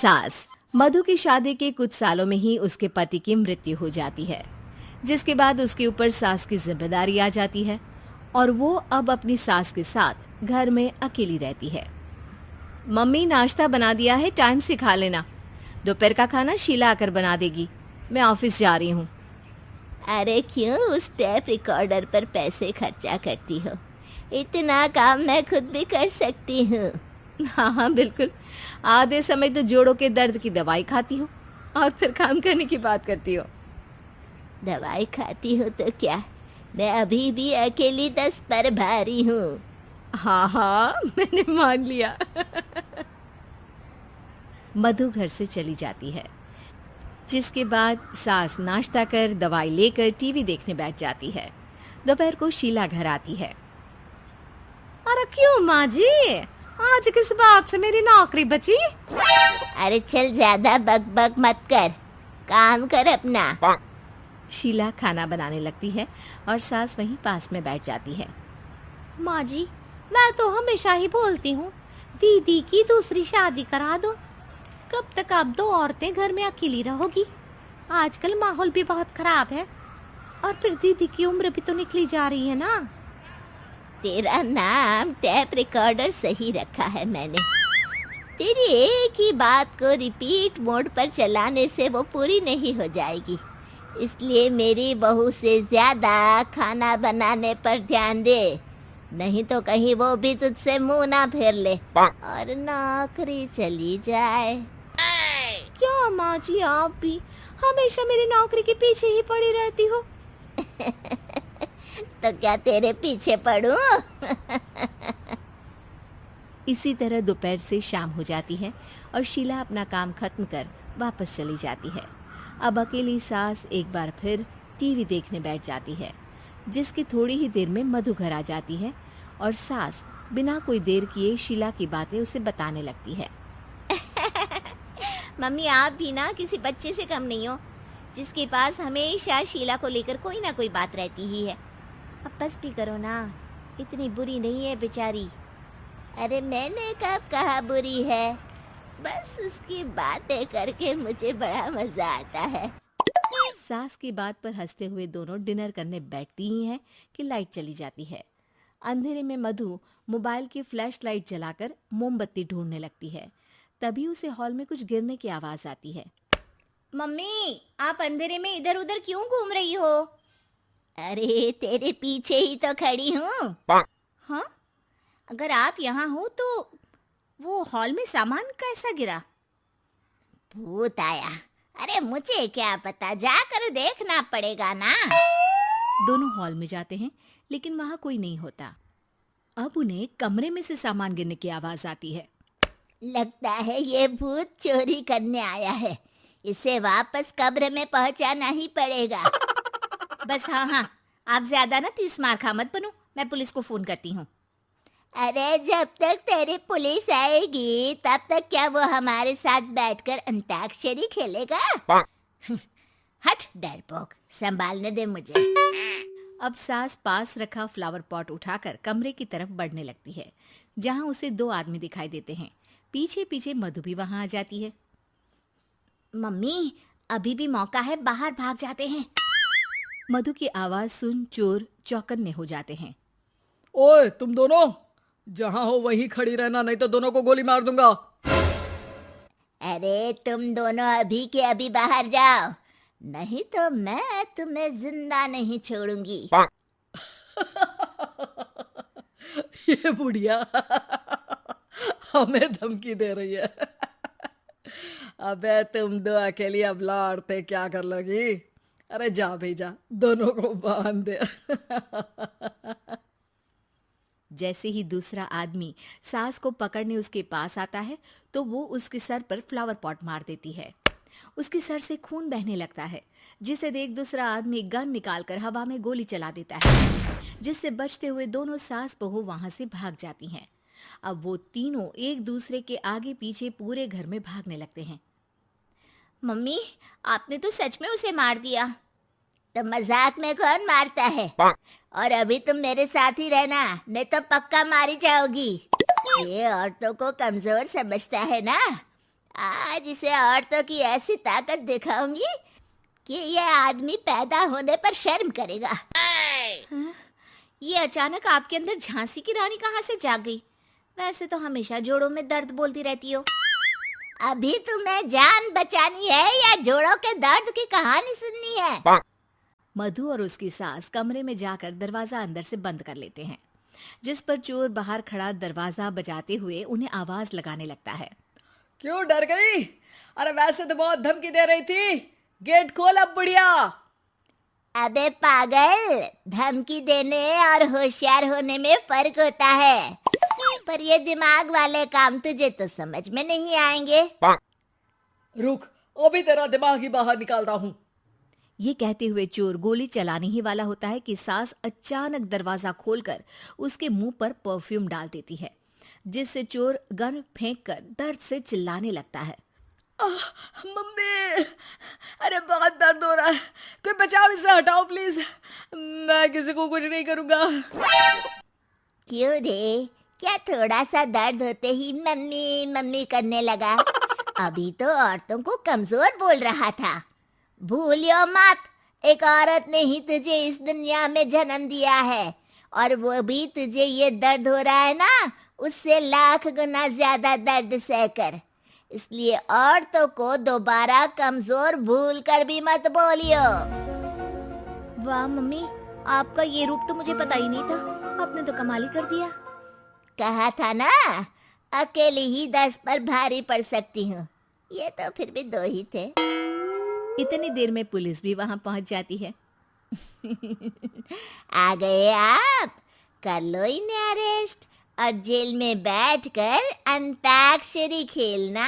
सास मधु की शादी के कुछ सालों में ही उसके पति की मृत्यु हो जाती है, जिसके बाद उसके ऊपर सास की जिम्मेदारी आ जाती है और वो अब अपनी सास के साथ घर में अकेली रहती है। मम्मी नाश्ता बना दिया है, टाइम से खा लेना। दोपहर का खाना शीला आकर बना देगी, मैं ऑफिस जा रही हूँ। अरे क्यों उस टेप रिकॉर्डर पर पैसे खर्चा करती हो? इतना काम मैं खुद भी कर सकती हूँ। हाँ हाँ बिल्कुल, आधे समय तो जोड़ों के दर्द की दवाई खाती हो और फिर काम करने की बात करती हो। दवाई खाती हो तो क्या, मैं अभी भी अकेली 10 पर भारी हूँ। हाँ हाँ मैंने मान लिया। मधु घर से चली जाती है, जिसके बाद सास नाश्ता कर दवाई लेकर टीवी देखने बैठ जाती है। दोपहर को शीला घर आती है। अरे क्यों माँ जी, आज किस बात से मेरी नौकरी बची? अरे चल ज्यादा बक बक मत कर, काम कर अपना। शीला खाना बनाने लगती है और सास वहीं पास में बैठ जाती है। माँ जी, मैं तो हमेशा ही बोलती हूँ दीदी की दूसरी शादी करा दो। कब तक आप 2 औरतें घर में अकेली रहोगी? आजकल माहौल भी बहुत खराब है और फिर दीदी की उम्र भी तो निकली जा रही है ना। तेरा नाम टेप रिकॉर्डर सही रखा है मैंने। तेरी एक ही बात को रिपीट मोड पर चलाने से वो पूरी नहीं हो जाएगी, इसलिए मेरी बहू से ज्यादा खाना बनाने पर ध्यान दे, नहीं तो कहीं वो भी तुझसे मुंह ना फेर ले और नौकरी चली जाए। क्या माँ जी, आप भी हमेशा मेरी नौकरी के पीछे ही पड़ी रहती हो। तो क्या तेरे पीछे पड़ूं? इसी तरह दोपहर से शाम हो जाती है और शीला अपना काम खत्म कर वापस चली जाती है। अब अकेली सास एक बार फिर टीवी देखने बैठ जाती है, जिसकी थोड़ी ही देर में मधु घर आ जाती है और सास बिना कोई देर किए शीला की बातें उसे बताने लगती है। मम्मी, आप भी ना किसी बच्चे से कम नहीं हो, जिसके पास हमेशा शीला को लेकर कोई ना कोई बात रहती ही है। अब बस भी करो ना, इतनी बुरी नहीं है बेचारी। अरे मैंने कब कहा बुरी है, बस उसकी बातें करके मुझे बड़ा मजा आता है। सास की बात पर हंसते हुए दोनों डिनर करने बैठती ही हैं कि लाइट चली जाती है। अंधेरे में मधु मोबाइल की फ्लैश लाइट जलाकर मोमबत्ती ढूंढने लगती है। तभी उसे हॉल में कुछ गिरने की आवाज आती है। मम्मी, आप अंधेरे में इधर उधर क्यों घूम रही हो? अरे तेरे पीछे ही तो खड़ी हूँ। हाँ, अगर आप यहाँ हो तो वो हॉल में सामान कैसा गिरा? भूत आया। अरे मुझे क्या पता, जाकर देखना पड़ेगा ना। दोनों हॉल में जाते हैं, लेकिन वहां कोई नहीं होता। अब उन्हें कमरे में से सामान गिरने की आवाज आती है। लगता है ये भूत चोरी करने आया है, इसे वापस कब्र में पहुंचाना ही पड़ेगा। बस हाँ, आप ज्यादा ना 30 मार खा मत बनो, मैं पुलिस को फोन करती हूँ। अरे जब तक तेरी पुलिस आएगी तब तक क्या वो हमारे साथ बैठकर अंताक्षरी खेलेगा? हट डरपोक, संभालने दे मुझे। अब सास पास रखा फ्लावर पॉट उठाकर कमरे की तरफ बढ़ने लगती है, जहां उसे 2 आदमी दिखाई देते हैं। पीछे पीछे मधु भी वहां आ जाती है। मम्मी, अभी भी मौका है, बाहर भाग जाते हैं। मधु की आवाज सुन चोर चौकन्ने हो जाते हैं। ओए तुम दोनों, जहां हो वहीं खड़ी रहना, नहीं तो दोनों को गोली मार दूंगा। अरे तुम दोनों अभी के अभी बाहर जाओ, नहीं तो मैं तुम्हें जिंदा नहीं छोड़ूंगी। ये बुढ़िया हमें धमकी दे रही है। अबे तुम दो अकेली अब लड़ते क्या कर लोगी? अरे जा भेजा, दोनों को बांध दे। जैसे ही दूसरा आदमी सास को पकड़ने उसके पास आता है, तो वो उसके सर पर फ्लावर पॉट मार देती है। उसके सर से खून बहने लगता है, जिसे देख दूसरा आदमी गन निकालकर हवा में गोली चला देता है, जिससे बचते हुए दोनों सास बहू वहां से भाग जाती हैं। अब वो तीनों एक दूसरे के आगे पीछे पूरे घर में भागने लगते हैं। मम्मी, आपने तो सच में उसे मार दिया। तो मजाक में कौन मारता है? और अभी तुम मेरे साथ ही रहना, नहीं तो पक्का मारी जाओगी। ये औरतों को कमजोर समझता है ना। आज इसे औरतों की ऐसी ताकत दिखाऊंगी कि ये आदमी पैदा होने पर शर्म करेगा। हाँ? ये अचानक आपके अंदर झांसी की रानी कहाँ से जाग गई? वैसे तो हमेशा जोड़ों में दर्द बोलती रहती हो। अभी तुम्हें जान बचानी है या जोड़ों के दर्द की कहानी सुननी है? मधु और उसकी सास कमरे में जाकर दरवाजा अंदर से बंद कर लेते हैं, जिस पर चोर बाहर खड़ा दरवाजा बजाते हुए उन्हें आवाज लगाने लगता है। क्यों डर गई? अरे वैसे तो बहुत धमकी दे रही थी। गेट खोल अब बुढ़िया। अबे पागल, धमकी देने और होशियार होने में फर्क होता है, पर ये दिमाग वाले काम तुझे तो समझ में नहीं आएंगे। रुक, अभी तेरा दिमाग ही बाहर निकालता हूँ। ये कहते हुए चोर गोली चलाने ही वाला होता है कि सास अचानक दरवाजा खोलकर उसके मुंह पर परफ्यूम डाल देती है, जिससे चोर गन फेंककर दर्द से चिल्लाने लगता है। मम्मी, अरे बहुत दर्द हो रहा है, कोई बचाओ, इसे हटाओ प्लीज। मैं किसी को कुछ नहीं करूंगा। क्यों रे, क्या थोड़ा सा दर्द होते ही मम्मी मम्मी करने लगा? अभी तो औरतों को कमजोर बोल रहा था। भूलियो मत, एक औरत ने ही तुझे इस दुनिया में जन्म दिया है, और वो भी तुझे ये दर्द हो रहा है ना, उससे लाख गुना ज्यादा दर्द सहकर। इसलिए औरतों को दोबारा कमजोर भूल कर भी मत बोलियो। वाह मम्मी, आपका ये रूप तो मुझे पता ही नहीं था। आपने तो कमाल ही कर दिया। कहा था ना, अकेली ही 10 पर भारी पड़ सकती हूँ। ये तो फिर भी 2 ही थे। इतनी देर में पुलिस भी वहां पहुंच जाती है। आ गए आप, कर लो इन्हें अरेस्ट और जेल में बैठकर अंताक्षरी खेलना।